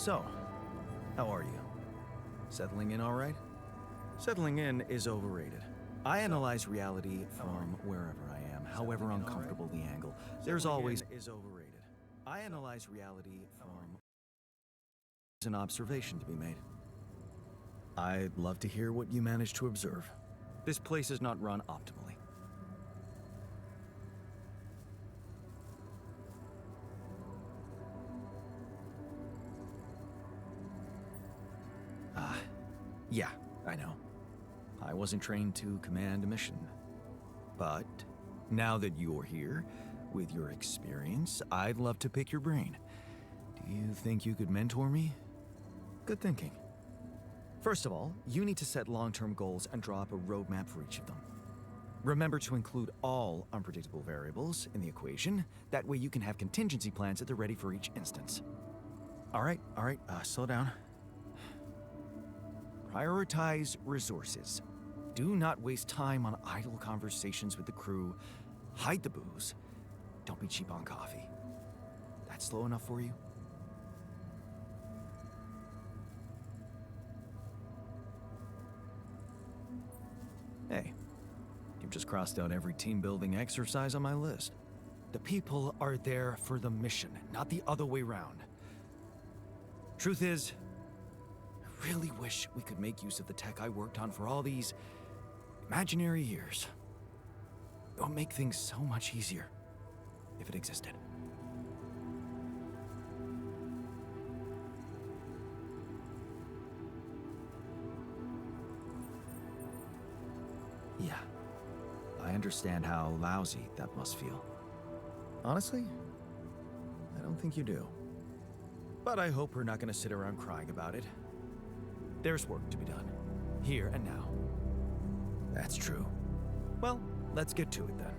So, how are you? Settling in all right? Settling in is overrated. I analyze reality from wherever I am, however uncomfortable the angle. There's always is overrated. I analyze reality from an observation to be made. I'd love to hear what you managed to observe. This place is not run optimally. Yeah, I know. I wasn't trained to command a mission. But now that you're here, with your experience, I'd love to pick your brain. Do you think you could mentor me? Good thinking. First of all, you need to set long-term goals and draw up a roadmap for each of them. Remember to include all unpredictable variables in the equation. That way you can have contingency plans at the ready for each instance. All right, slow down. Prioritize resources. Do not waste time on idle conversations with the crew. Hide the booze. Don't be cheap on coffee. That slow enough for you? Hey, you've just crossed out every team-building exercise on my list. The people are there for the mission, not the other way round. Truth is, I really wish we could make use of the tech I worked on for all these imaginary years. It would make things so much easier if it existed. Yeah, I understand how lousy that must feel. Honestly, I don't think you do. But I hope we're not going to sit around crying about it. There's work to be done, here and now. That's true. Well, let's get to it then.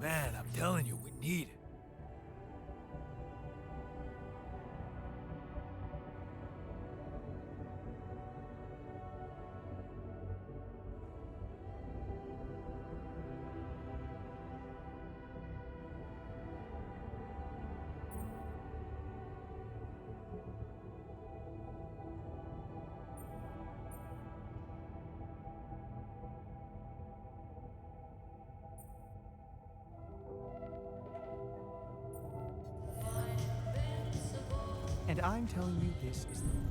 Man, I'm telling you, we need it. And I'm telling you, this is the way.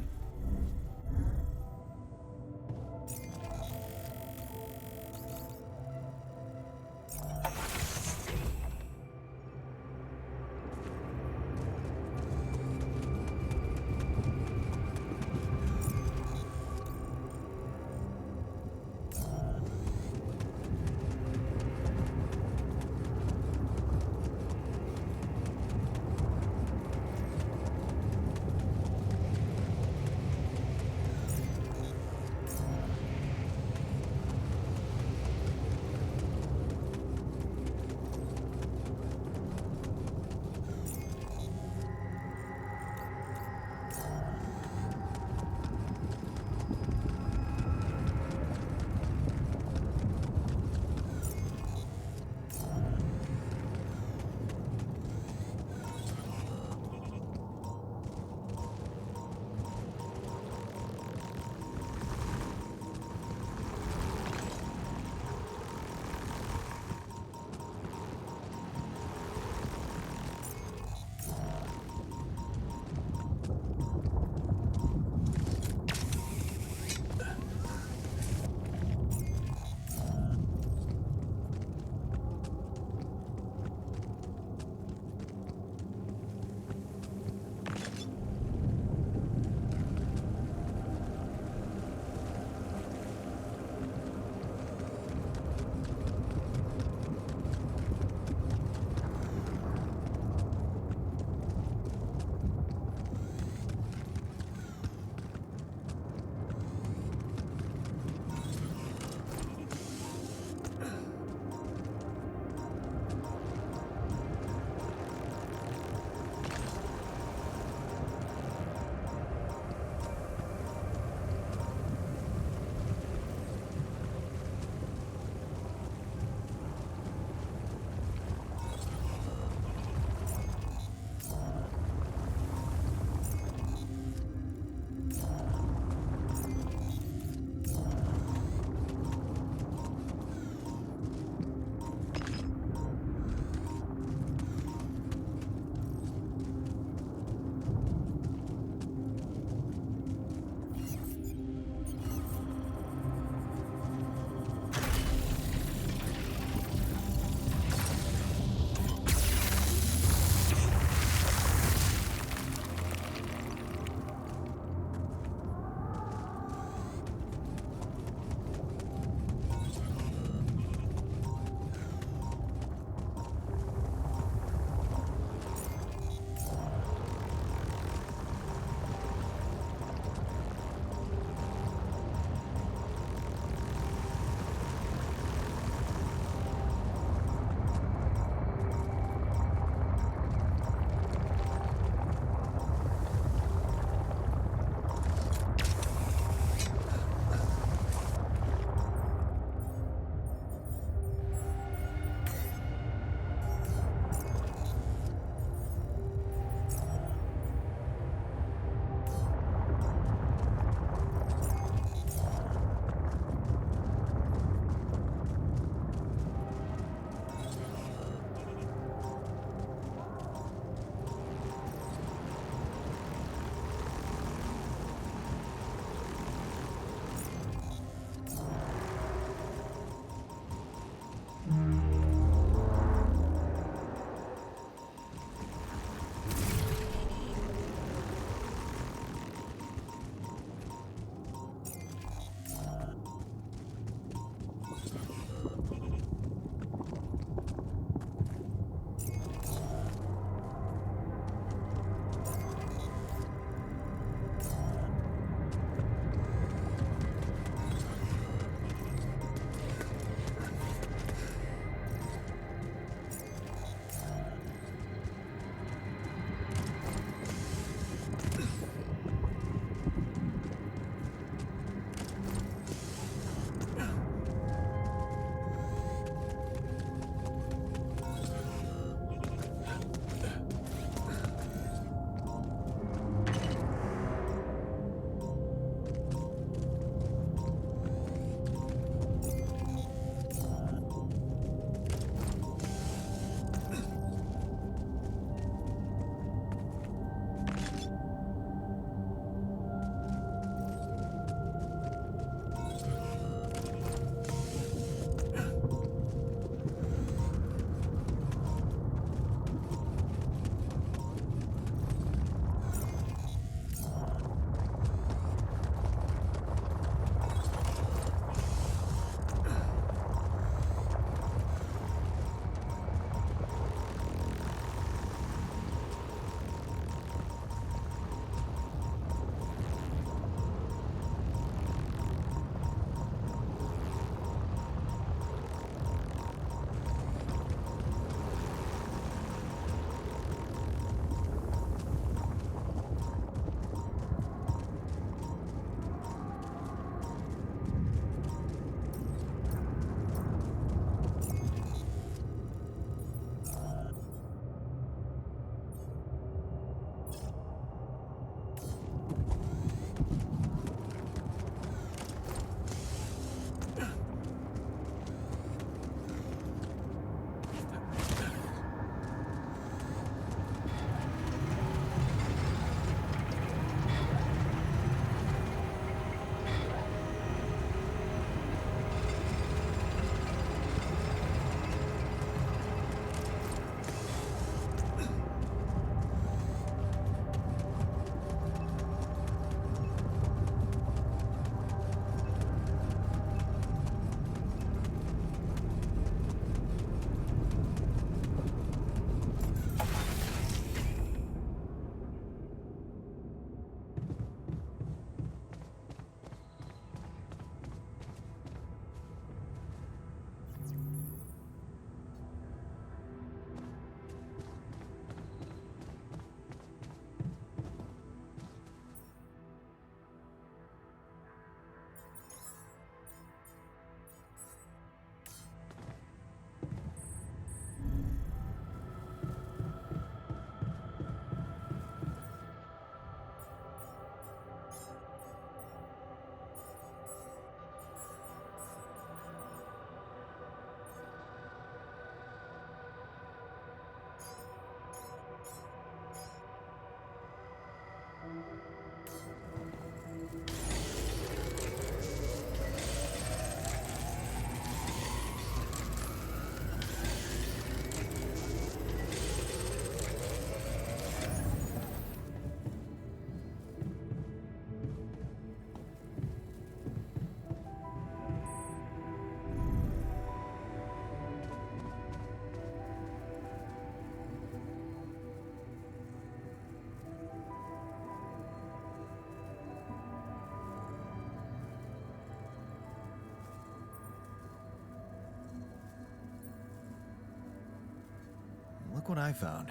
Look what I found.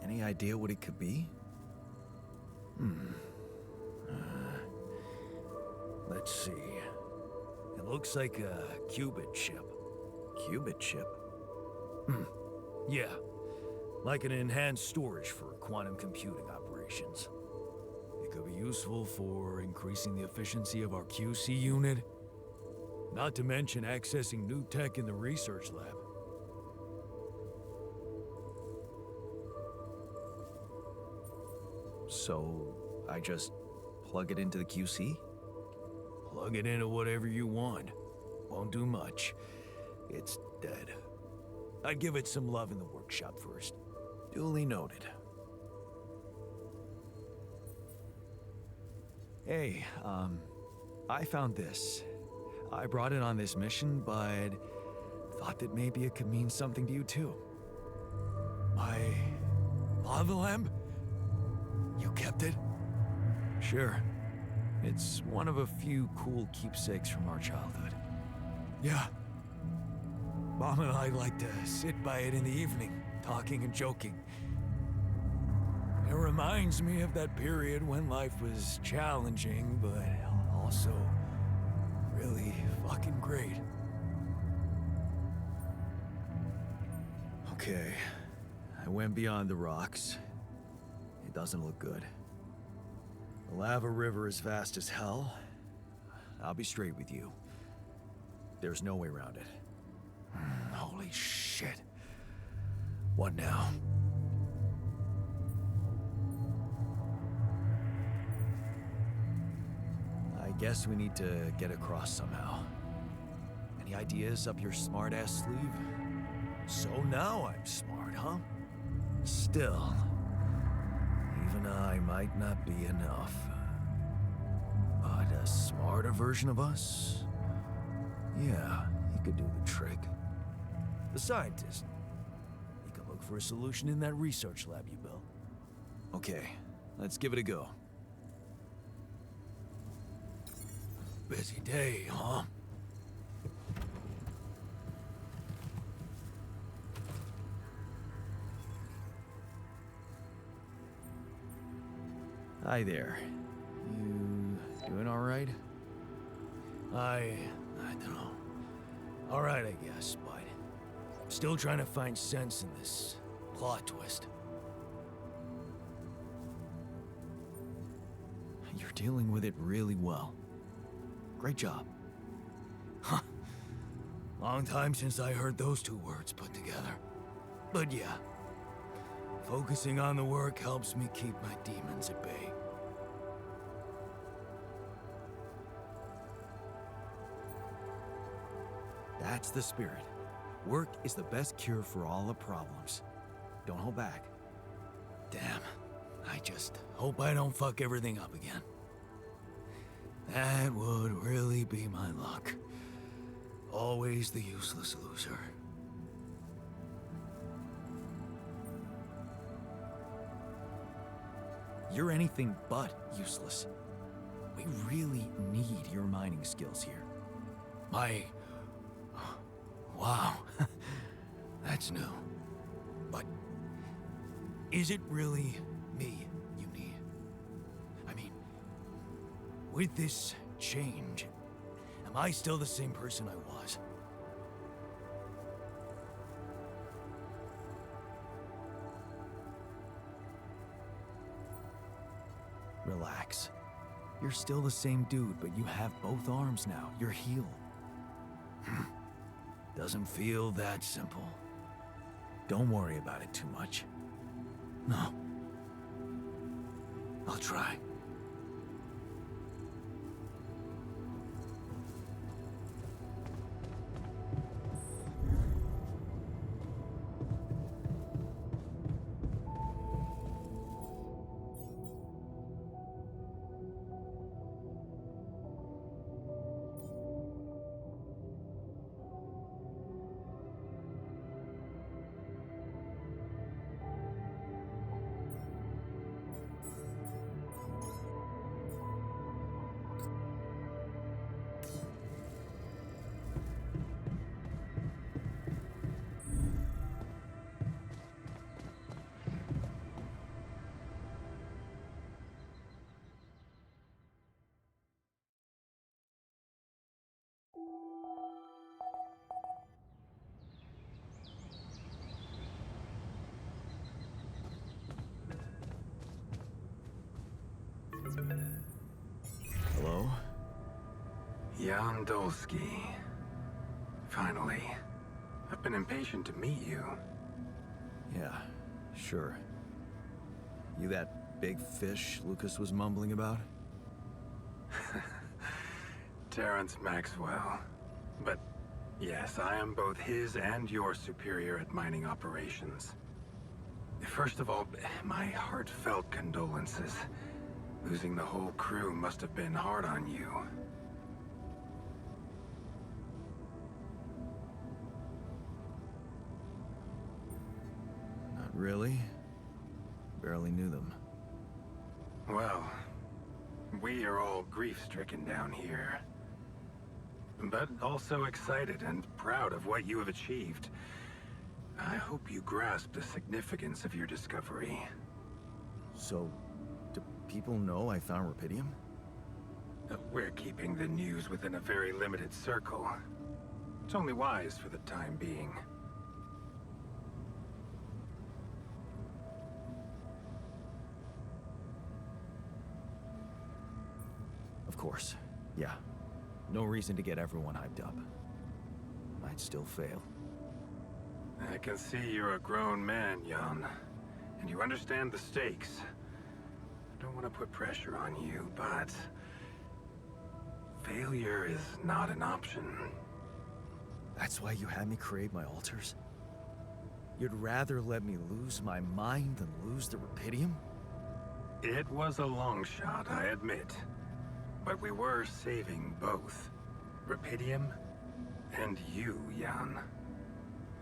Any idea what it could be? Let's see. It looks like a qubit chip. Qubit chip? Yeah. Like an enhanced storage for quantum computing operations. It could be useful for increasing the efficiency of our QC unit. Not to mention accessing new tech in the research lab. So, I just plug it into the QC? Plug it into whatever you want. Won't do much. It's dead. I'd give it some love in the workshop first. Duly noted. Hey, I found this. I brought it on this mission, but thought that maybe it could mean something to you too. My lava lamp? You kept it? Sure. It's one of a few cool keepsakes from our childhood. Yeah. Mom and I like to sit by it in the evening, talking and joking. It reminds me of that period when life was challenging, but also really fucking great. Okay, I went beyond the rocks. It doesn't look good. The lava river is vast as hell. I'll be straight with you. There's no way around it. Holy shit. What now? I guess we need to get across somehow. Any ideas up your smart-ass sleeve? So now I'm smart, huh? Still, even I might not be enough. But a smarter version of us? Yeah, he could do the trick. The scientist. He could look for a solution in that research lab you built. Okay, let's give it a go. Busy day, huh? Hi there. You doing all right? I don't know. All right, I guess, but I'm still trying to find sense in this plot twist. You're dealing with it really well. Great job. Huh. Long time since I heard those two words put together. But yeah, focusing on the work helps me keep my demons at bay. That's the spirit. Work is the best cure for all the problems. Don't hold back. Damn, I just hope I don't fuck everything up again. That would really be my luck. Always the useless loser. You're anything but useless. We really need your mining skills here. Wow. That's new. But is it really me you need? I mean, with this change, am I still the same person I was? Relax. You're still the same dude, but you have both arms now. You're healed. Doesn't feel that simple. Don't worry about it too much. No. I'll try. Jan Dolsky. Finally. I've been impatient to meet you. Yeah, sure. You that big fish Lucas was mumbling about? Terrence Maxwell. But yes, I am both his and your superior at mining operations. First of all, my heartfelt condolences. Losing the whole crew must have been hard on you. Not really. Barely knew them. Well, we are all grief-stricken down here. But also excited and proud of what you have achieved. I hope you grasp the significance of your discovery. So, do people know I found Rapidium? We're keeping the news within a very limited circle. It's only wise for the time being. Of course, yeah. No reason to get everyone hyped up. Might still fail. I can see you're a grown man, Jan. And you understand the stakes. I don't want to put pressure on you, but... failure is not an option. That's why you had me create my altars? You'd rather let me lose my mind than lose the Rapidium? It was a long shot, I admit. But we were saving both. Rapidium and you, Jan.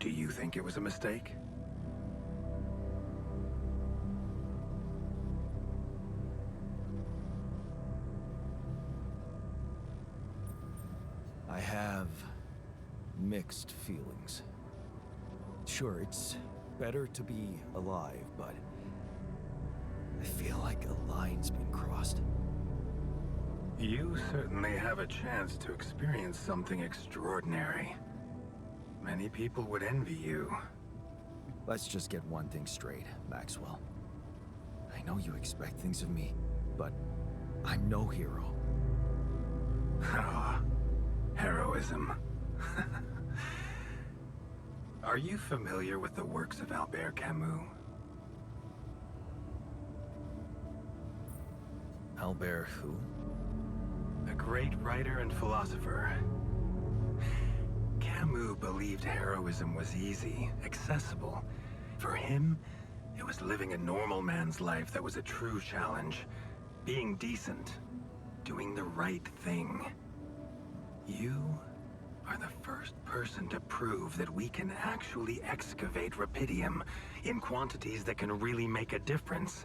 Do you think it was a mistake? I have mixed feelings. Sure, it's better to be alive, but I feel like a line's been crossed. You certainly have a chance to experience something extraordinary. Many people would envy you. Let's just get one thing straight, Maxwell. I know you expect things of me, but I'm no hero. Ah, heroism. Are you familiar with the works of Albert Camus? Albert who? A great writer and philosopher. Camus believed heroism was easy, accessible. For him, it was living a normal man's life that was a true challenge. Being decent. Doing the right thing. You are the first person to prove that we can actually excavate Rapidium in quantities that can really make a difference.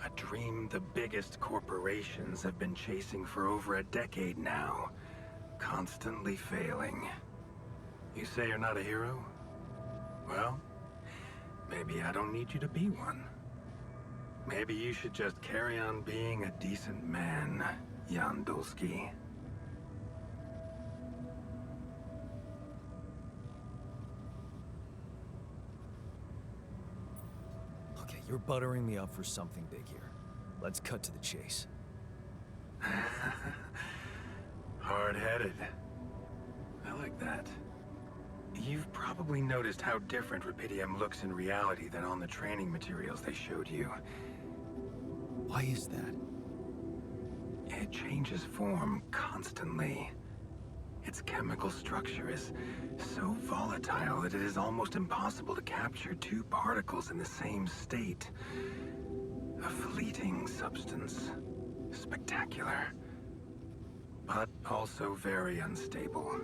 A dream the biggest corporations have been chasing for over a decade now. Constantly failing. You say you're not a hero? Well, maybe I don't need you to be one. Maybe you should just carry on being a decent man, Jan Dolsky. Okay, you're buttering me up for something big here. Let's cut to the chase. Hard-headed. I like that. You've probably noticed how different Rapidium looks in reality than on the training materials they showed you. Why is that? It changes form constantly. Its chemical structure is so volatile that it is almost impossible to capture two particles in the same state. A fleeting substance. Spectacular. But also very unstable.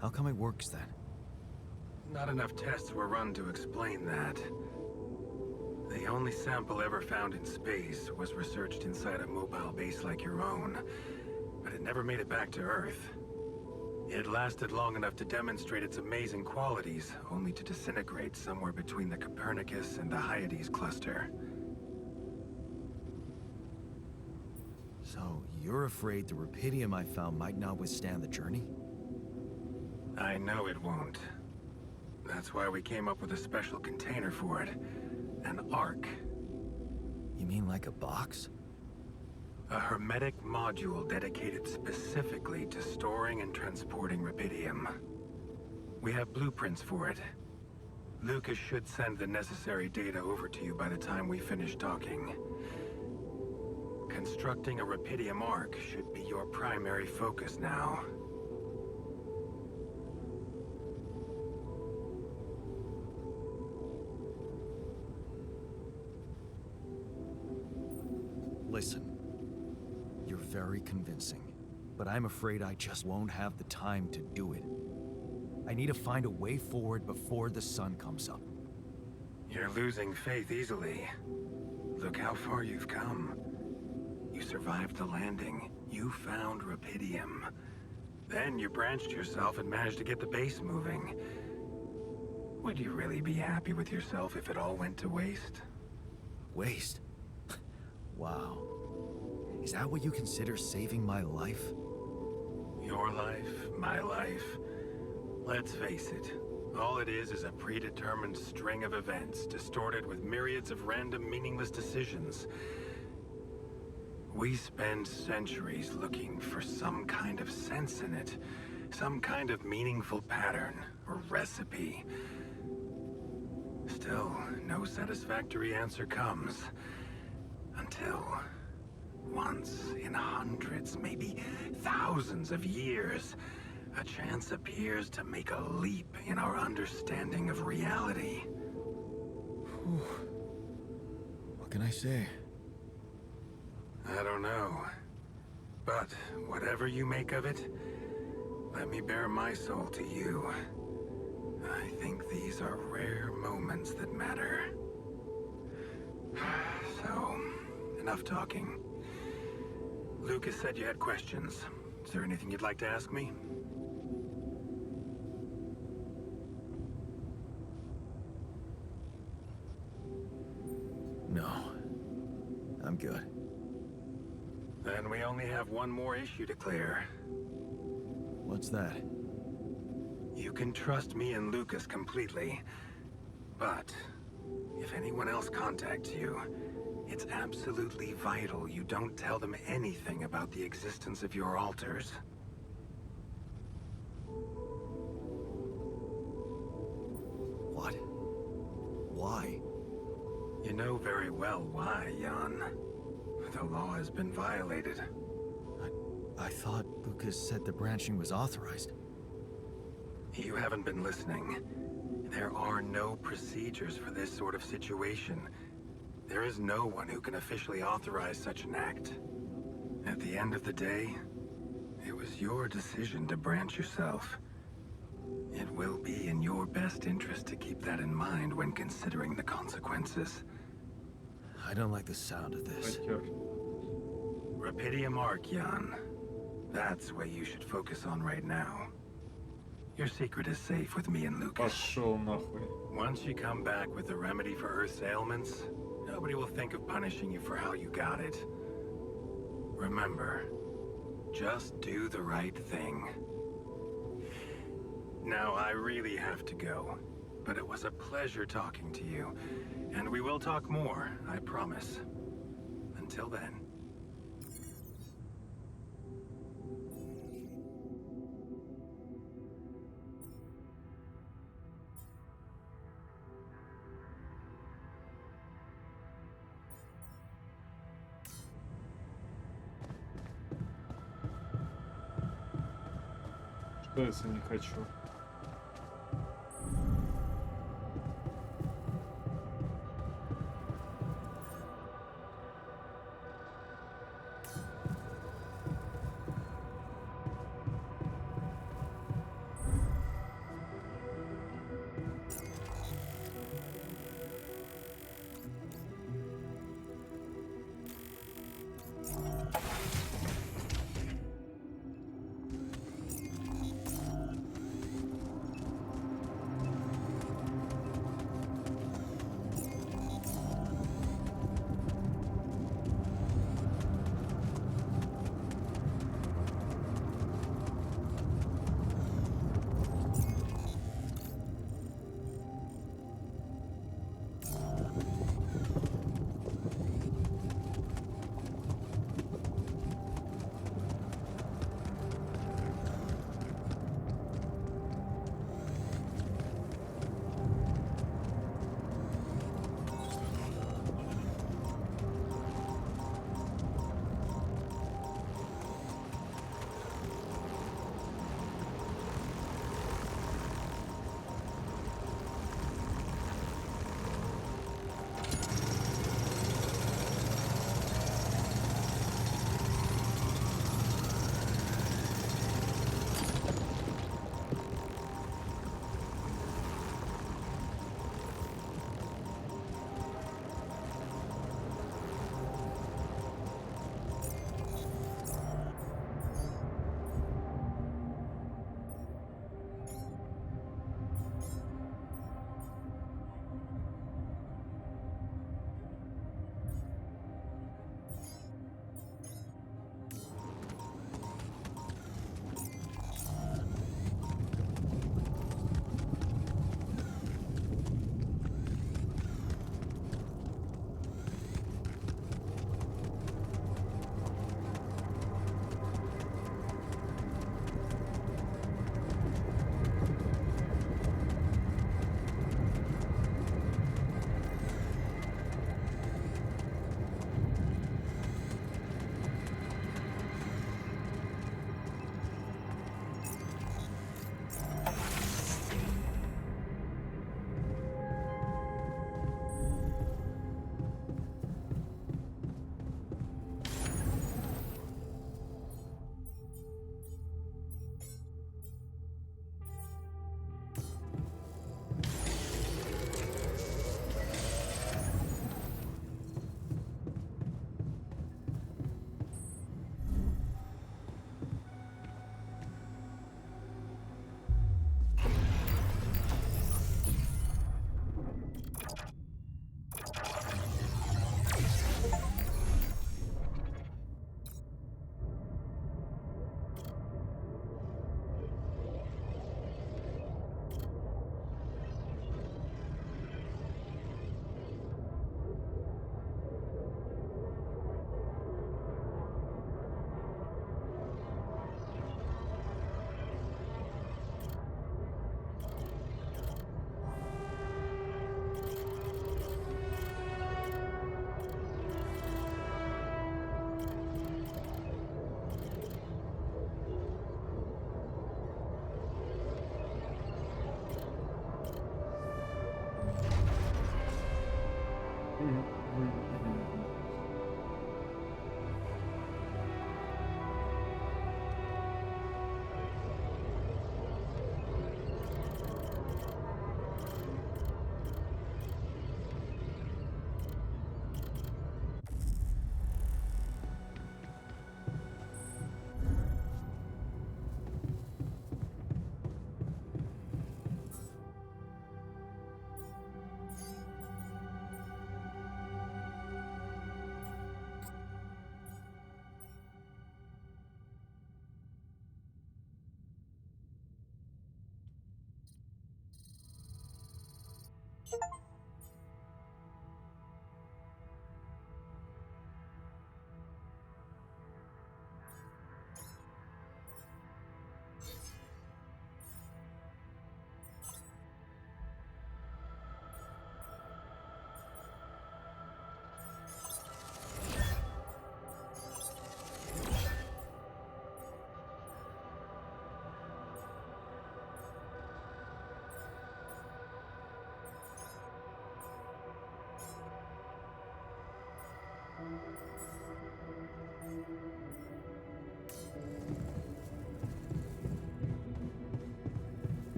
How come it works then? Not enough tests were run to explain that. The only sample ever found in space was researched inside a mobile base like your own, but it never made it back to Earth. It lasted long enough to demonstrate its amazing qualities, only to disintegrate somewhere between the Copernicus and the Hyades cluster. So, you're afraid the Rapidium I found might not withstand the journey? I know it won't. That's why we came up with a special container for it. An Ark. You mean like a box? A hermetic module dedicated specifically to storing and transporting rubidium. We have blueprints for it. Lucas should send the necessary data over to you by the time we finish talking. Constructing a rubidium arc should be your primary focus now. Listen, you're very convincing, but I'm afraid I just won't have the time to do it. I need to find a way forward before the sun comes up. You're losing faith easily. Look how far you've come. You survived the landing. You found rubidium. Then you branched yourself and managed to get the base moving. Would you really be happy with yourself if it all went to waste? Waste? Wow. Is that what you consider saving my life? Your life, my life. Let's face it, all it is a predetermined string of events, distorted with myriads of random, meaningless decisions. We spend centuries looking for some kind of sense in it, some kind of meaningful pattern or recipe. Still, no satisfactory answer comes. Until, once in hundreds, maybe thousands of years, a chance appears to make a leap in our understanding of reality. What can I say? I don't know. But whatever you make of it, let me bare my soul to you. I think these are rare moments that matter. So, enough talking. Lucas said you had questions. Is there anything you'd like to ask me? No. I'm good. Then we only have one more issue to clear. What's that? You can trust me and Lucas completely. But if anyone else contacts you, it's absolutely vital you don't tell them anything about the existence of your altars. What? Why? You know very well why, Jan. The law has been violated. I thought Lucas said the branching was authorized. You haven't been listening. There are no procedures for this sort of situation. There is no one who can officially authorize such an act. At the end of the day, it was your decision to branch yourself. It will be in your best interest to keep that in mind when considering the consequences. I don't like the sound of this. Rubidium Arc, Jan. That's what you should focus on right now. Your secret is safe with me and Lucas. Пошел нахуй. Once you come back with the remedy for Earth's ailments, nobody will think of punishing you for how you got it. Remember, just do the right thing. Now, I really have to go, but it was a pleasure talking to you, and we will talk more, I promise. Until then. Что если не хочу?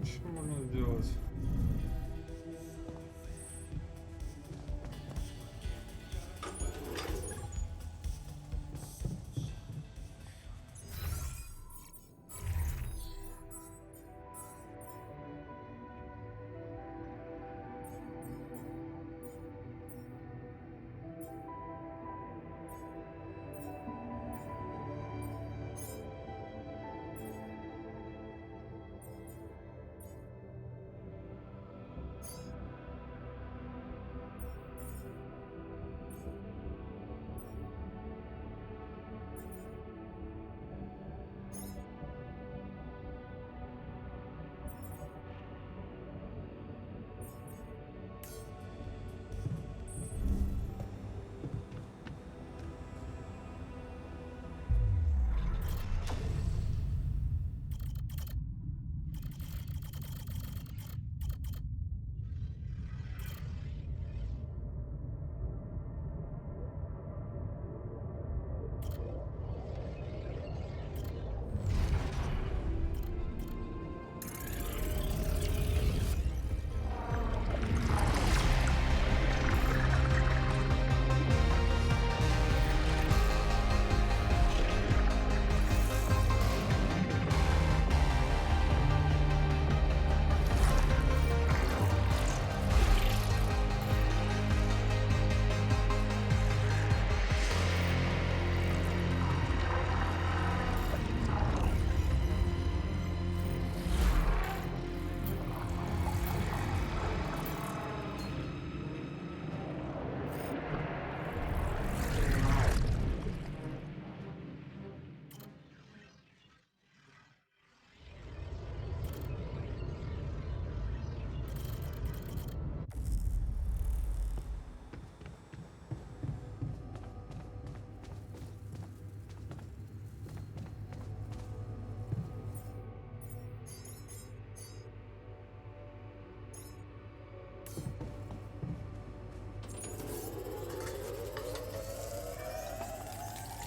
Что можно сделать?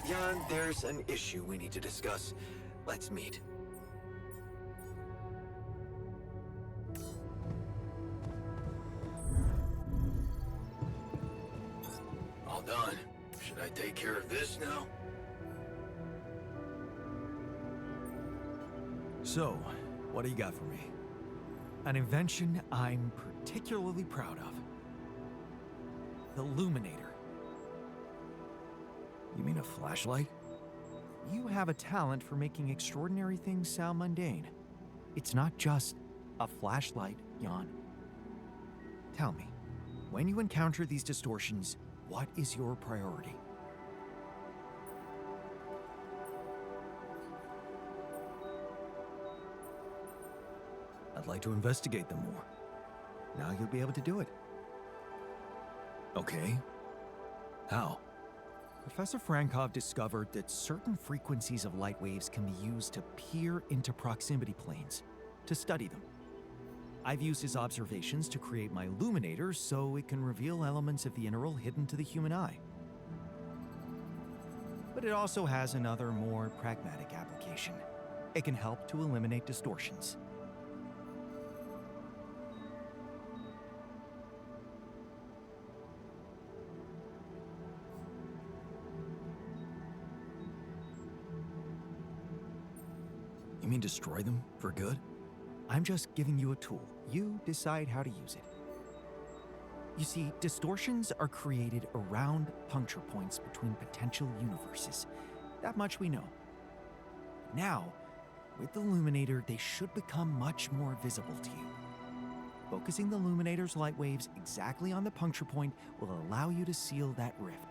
Jan, there's an issue we need to discuss. Let's meet. All done. Should I take care of this now? So, what do you got for me? An invention I'm particularly proud of. The Luminator. You mean a flashlight? You have a talent for making extraordinary things sound mundane. It's not just a flashlight, Jan. Tell me, when you encounter these distortions, what is your priority? I'd like to investigate them more. Now you'll be able to do it. Okay. How? Professor Frankov discovered that certain frequencies of light waves can be used to peer into proximity planes, to study them. I've used his observations to create my Luminator so it can reveal elements of the integral hidden to the human eye. But it also has another, more pragmatic application. It can help to eliminate distortions. You mean destroy them for good? I'm just giving you a tool. You decide how to use it. You see, distortions are created around puncture points between potential universes. That much we know. Now, with the Luminator, they should become much more visible to you. Focusing the illuminator's light waves exactly on the puncture point will allow you to seal that rift.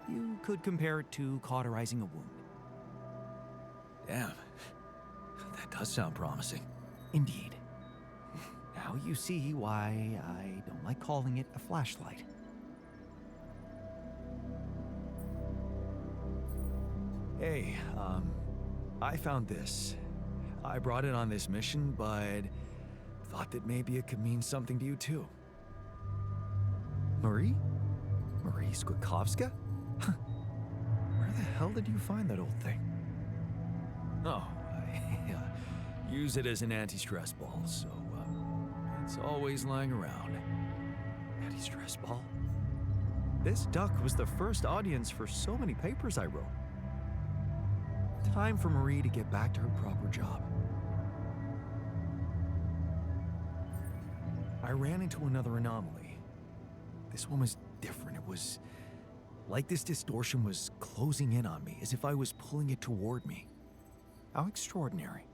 You could compare it to cauterizing a wound. Damn, that does sound promising. Indeed. Now you see why I don't like calling it a flashlight. Hey, I found this. I brought it on this mission, but thought that maybe it could mean something to you too. Marie? Marie Skwitkowska? Where the hell did you find that old thing? Oh, I use it as an anti-stress ball, so it's always lying around. Anti-stress ball? This duck was the first audience for so many papers I wrote. Time for Marie to get back to her proper job. I ran into another anomaly. This one was different. It was like this distortion was closing in on me, as if I was pulling it toward me. How extraordinary.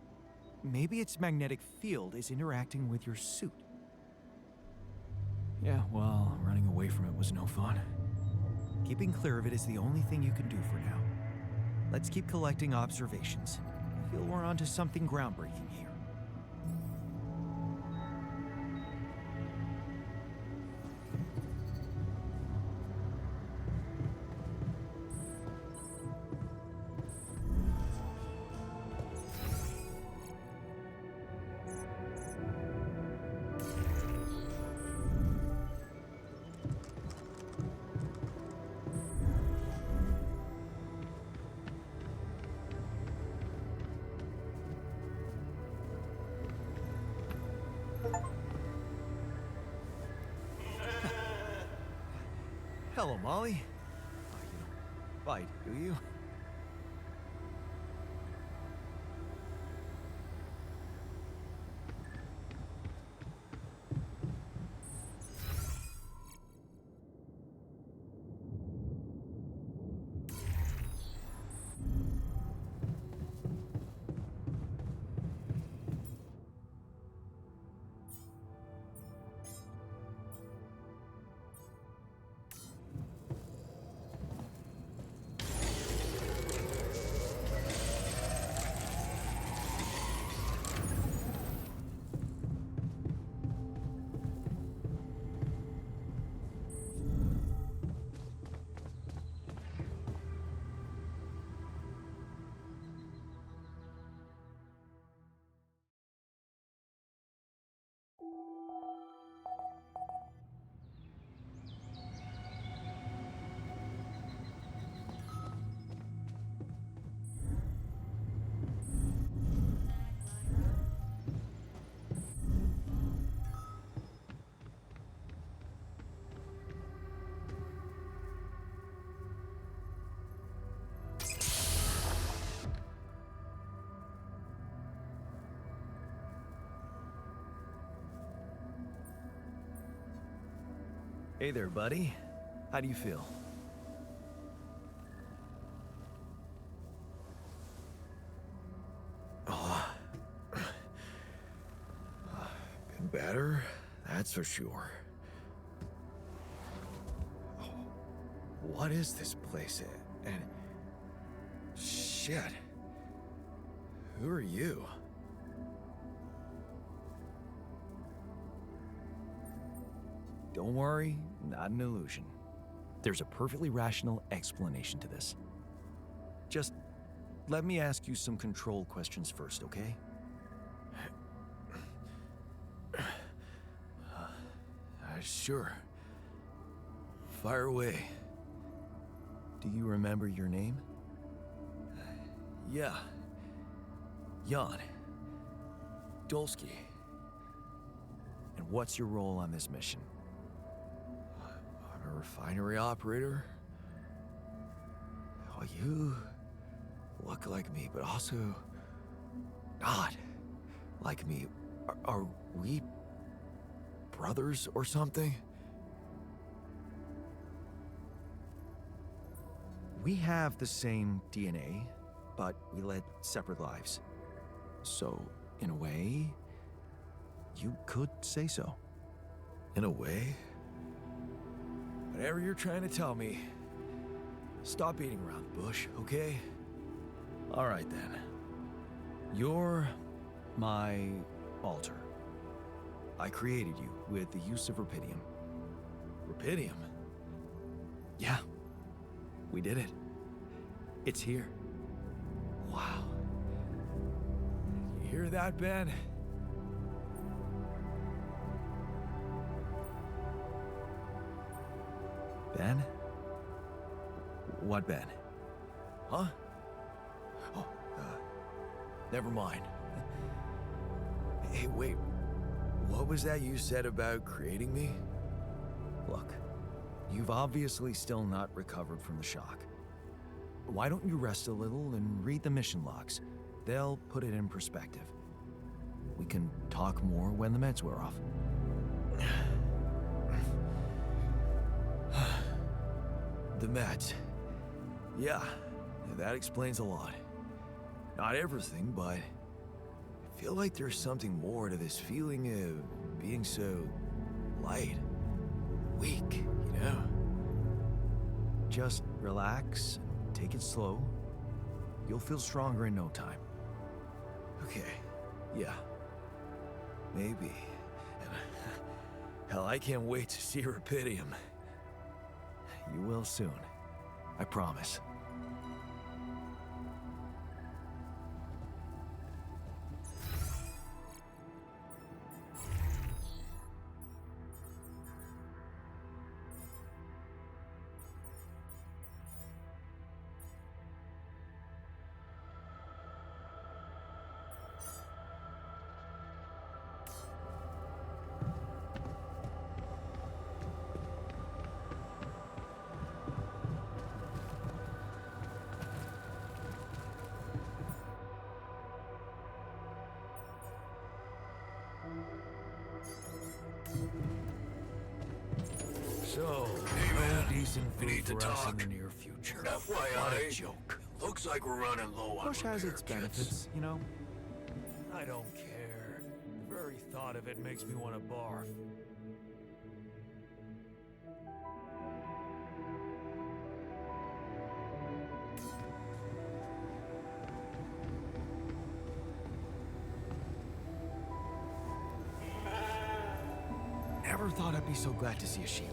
Maybe its magnetic field is interacting with your suit. Yeah, well, running away from it was no fun. Keeping clear of it is the only thing you can do for now. Let's keep collecting observations. I feel we're onto something groundbreaking here. Hello, Molly. Oh, you don't bite, do you? Hey there, buddy. How do you feel? Been better, that's for sure. What is this place? And shit. Who are you? Don't worry, not an illusion. There's a perfectly rational explanation to this. Just let me ask you some control questions first, okay? Sure. Fire away. Do you remember your name? Yeah. Jan. Dolsky. And what's your role on this mission? I'm a refinery operator. Oh, you look like me, but also not like me. Are we brothers or something? We have the same DNA, but we led separate lives. So, in a way, you could say so. In a way. Whatever you're trying to tell me, stop beating around the bush, okay? All right then. You're my altar. I created you with the use of Rapidium. Rapidium? Yeah, we did it. It's here. Wow. You hear that, Ben? Ben? What Ben? Huh? Oh, never mind. Hey, wait. What was that you said about creating me? Look, you've obviously still not recovered from the shock. Why don't you rest a little and read the mission logs? They'll put it in perspective. We can talk more when the meds wear off. The meds. Yeah, that explains a lot. Not everything, but I feel like there's something more to this feeling of being so light, weak, you know? Just relax, take it slow. You'll feel stronger in no time. Okay, yeah. Maybe. Hell, I can't wait to see Rapidium. You will soon. I promise. So, no decent food for us in the near future. FYI, What a joke. looks like we're running low on Bush has repair its kits. benefits, you know? I don't care. The very thought of it makes me want to barf. Never thought I'd be so glad to see a sheep.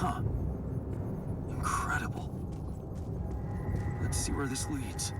Huh. Incredible. Let's see where this leads.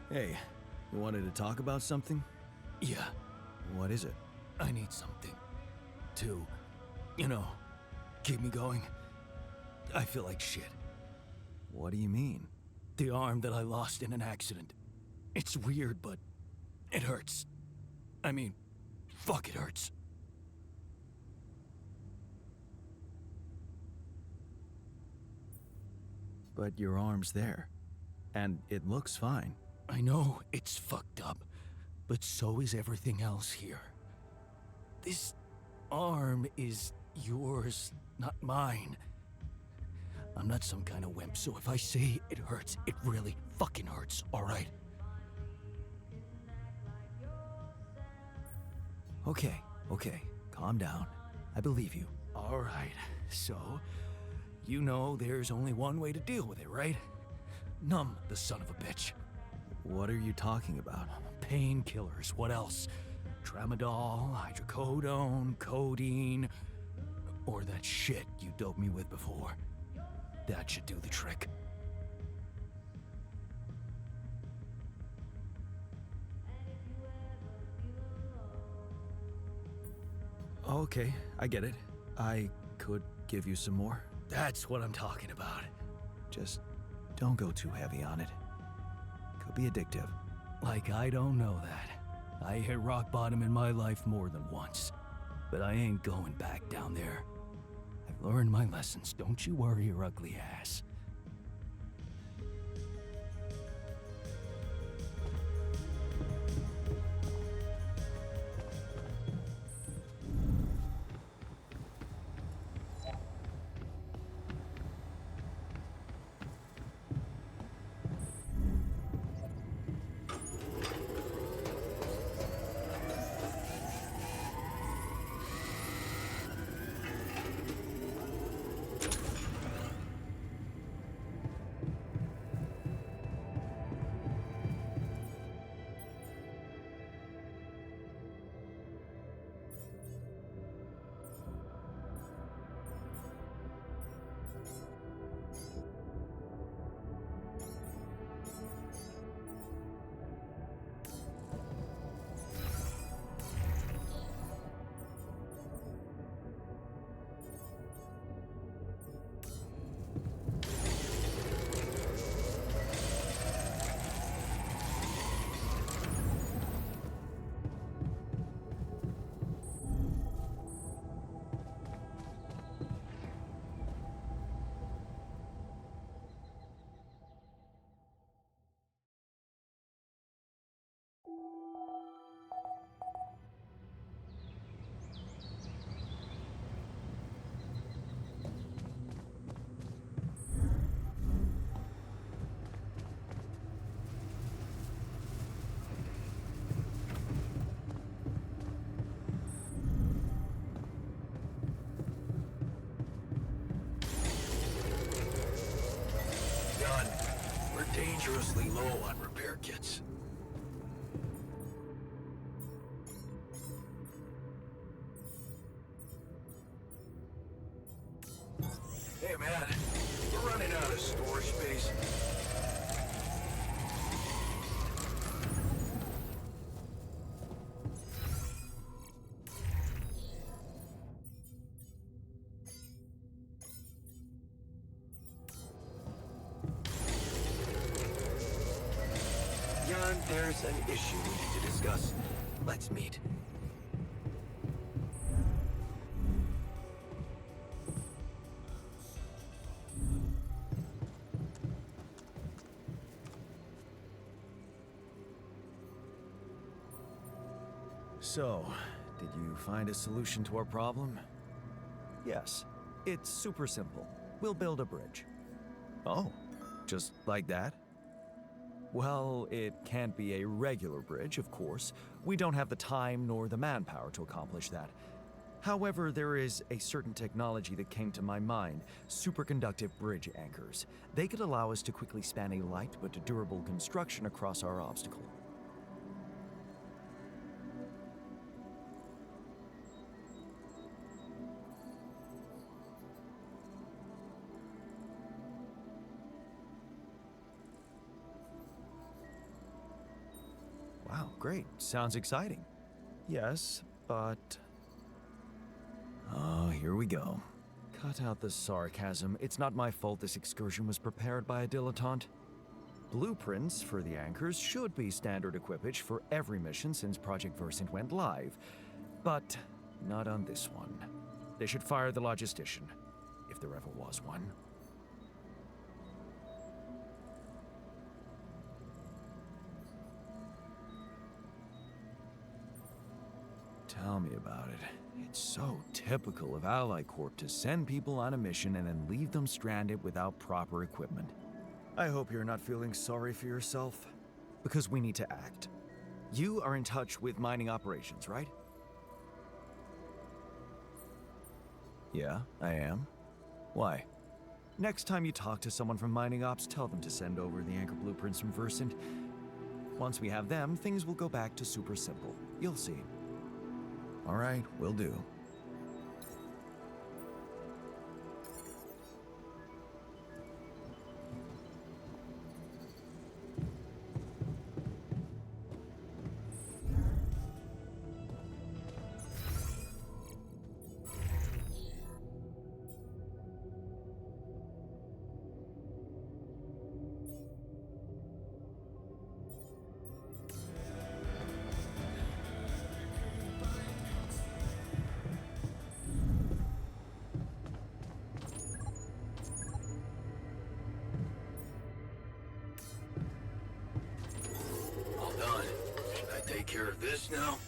Hey, you wanted to talk about something? Yeah, What is it? I need something to, keep me going. I feel like shit. What do you mean? The arm that I lost in an accident. It's weird, but it hurts. I mean, fuck, it hurts. But your arm's there. And it looks fine. I know it's fucked up, but so is everything else here. This arm is yours, not mine. I'm not some kind of wimp, so if I say it hurts, it really fucking hurts, alright? Okay, calm down. I believe you. Alright, so, you know there's only one way to deal with it, right? Numb the son of a bitch. What are you talking about? Painkillers, what else? Tramadol, hydrocodone, codeine, or that shit you doped me with before. That should do the trick. Okay, I get it. I could give you some more. That's what I'm talking about. Just don't go too heavy on it. Could be addictive. Like I don't know that. I hit rock bottom in my life more than once. but I ain't going back down there. I've learned my lessons. Don't you worry your ugly ass. Done. We're dangerously low on repair kits. Hey man, we're running out of storage space. Jan, there's an issue we need to discuss. Let's meet. So, did you find a solution to our problem? Yes. It's super simple. We'll build a bridge. Oh, just like that? Well, it can't be a regular bridge, of course. We don't have the time nor the manpower to accomplish that. However, there is a certain technology that came to my mind, superconductive bridge anchors. They could allow us to quickly span a light but durable construction across our obstacle. Wow, great. Sounds exciting. Yes, but... Oh, here we go. Cut out the sarcasm. It's not my fault this excursion was prepared by a dilettante. Blueprints for the anchors should be standard equipage for every mission since Project Versant went live, but not on this one. They should fire the logistician, if there ever was one. Tell me about it. It's so typical of Ally Corp to send people on a mission and then leave them stranded without proper equipment. I hope you're not feeling sorry for yourself, because we need to act. You are in touch with mining operations, right? Yeah, I am. Why? Next time you talk to someone from mining ops, tell them to send over the anchor blueprints from Versant. Once we have them, things will go back to super simple. You'll see. All right, will do. take care of this now?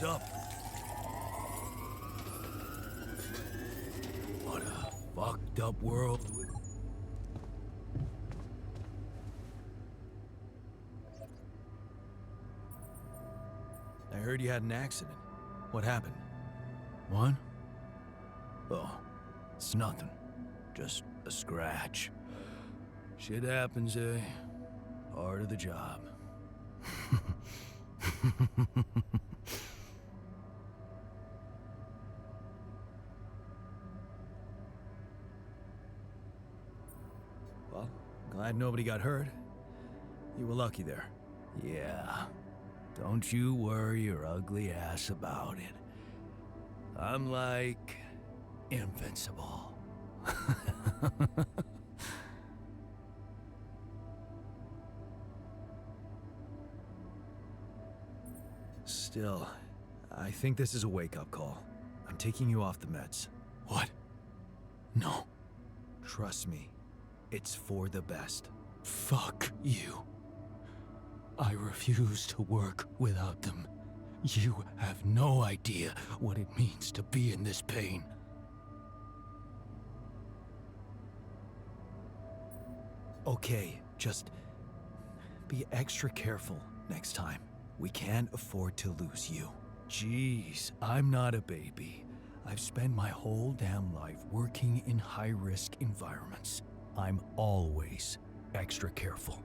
What's up? What a fucked up world. I heard you had an accident. What happened? What? Oh, It's nothing. Just a scratch. Shit happens, eh? Part of the job. well, glad nobody got hurt. You were lucky there. Yeah. Don't you worry your ugly ass about it. I'm like invincible. Still, I think this is a wake-up call. I'm taking you off the meds. What? No. Trust me, it's for the best. Fuck you. I refuse to work without them. You have no idea what it means to be in this pain. Okay, just be extra careful next time. We can't afford to lose you. Jeez, I'm not a baby. I've spent my whole damn life working in high-risk environments. I'm always extra careful.